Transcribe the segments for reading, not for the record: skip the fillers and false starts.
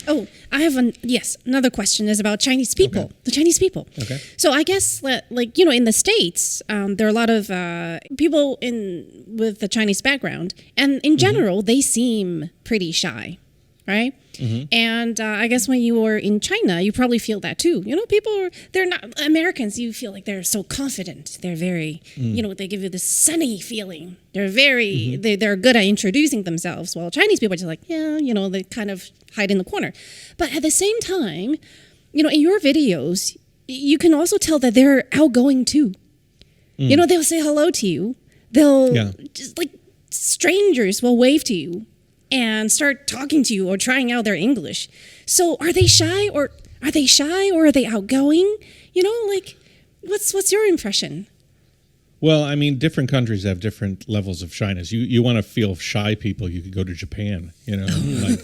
Oh, I have another question is about Chinese people. Okay. The Chinese people. Okay. So I guess that, like, in the States, there are a lot of people with the Chinese background, and in general, they seem pretty shy, right? And I guess when you were in China, you probably feel that too. They're not Americans. You feel like they're so confident. They're very, they give you this sunny feeling. They're very, they're good at introducing themselves. While Chinese people are just like, they kind of hide in the corner. But at the same time, in your videos, you can also tell that they're outgoing too. They'll say hello to you. They'll just like strangers will wave to you and start talking to you or trying out their English. So are they shy or are they outgoing? What's your impression? Well, I mean, different countries have different levels of shyness. You want to feel shy people, you could go to Japan. Like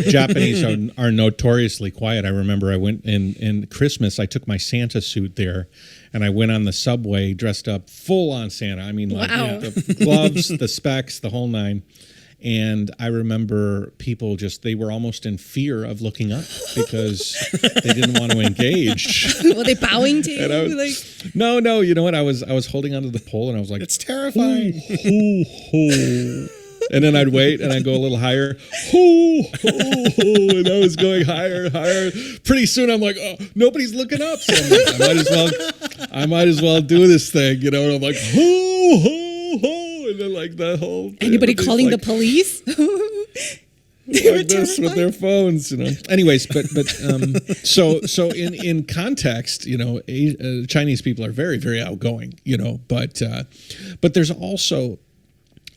Japanese are notoriously quiet. I remember I went in Christmas, I took my Santa suit there, and I went on the subway dressed up full on Santa. I mean, like the gloves, the specs, the whole nine. And I remember people they were almost in fear of looking up because they didn't want to engage. Were they bowing to you? No. You know what? I was holding onto the pole and I was like, it's terrifying. Hoo, hoo. And then I'd wait and I'd go a little higher. Hoo, hoo, hoo. And I was going higher and higher. Pretty soon I'm like, oh, nobody's looking up. So I'm like, I might as well do this thing, And I'm like, hoo, hoo, hoo. And then like the whole anybody calling the police? Like this with their phones, Anyways, but so in context, Chinese people are very, very outgoing, but there's also,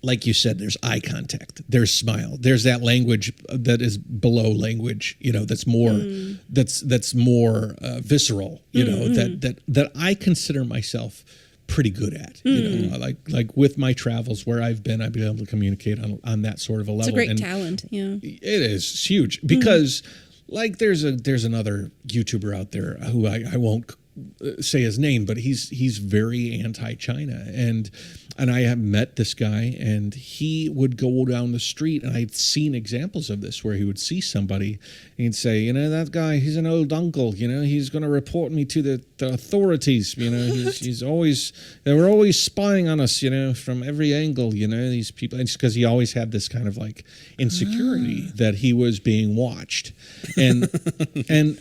like you said, there's eye contact, there's smile, there's that language that is below language, that's more that's more visceral, that I consider myself pretty good at, like with my travels where I've been able to communicate on that sort of a level. It's a great talent. Yeah, it is. It's huge because like there's another YouTuber out there who I won't say his name, but he's very anti-China, and I have met this guy, and he would go down the street, and I'd seen examples of this where he would see somebody and he'd say, that guy, he's an old uncle, he's going to report me to the authorities, they were always spying on us, from every angle, these people, and because he always had this kind of like insecurity that he was being watched, and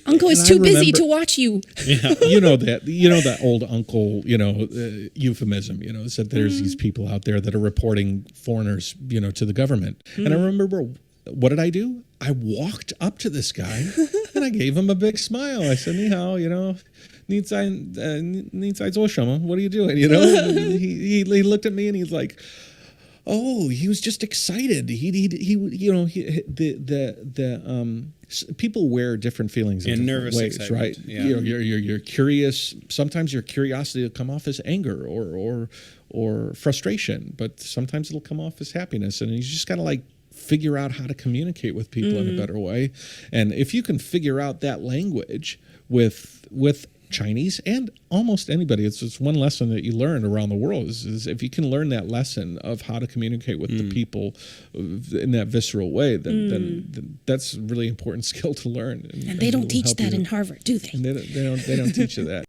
uncle is too busy to watch you. Yeah, that old uncle, euphemism, said there's these people out there that are reporting foreigners, to the government. And I remember, what did I do? I walked up to this guy and I gave him a big smile. I said, "Ni hao, 你在做什么? What are you doing?" He looked at me and he's like, oh, he was just excited. People wear different feelings in nervous ways, excitement. right? Yeah. You're curious. Sometimes your curiosity will come off as anger or frustration, but sometimes it'll come off as happiness. And you just got to like figure out how to communicate with people in a better way. And if you can figure out that language with Chinese and almost anybody, it's just one lesson that you learn around the world is if you can learn that lesson of how to communicate with the people in that visceral way, then that's a really important skill to learn. And they don't teach that in Harvard, do they? And they don't teach you that.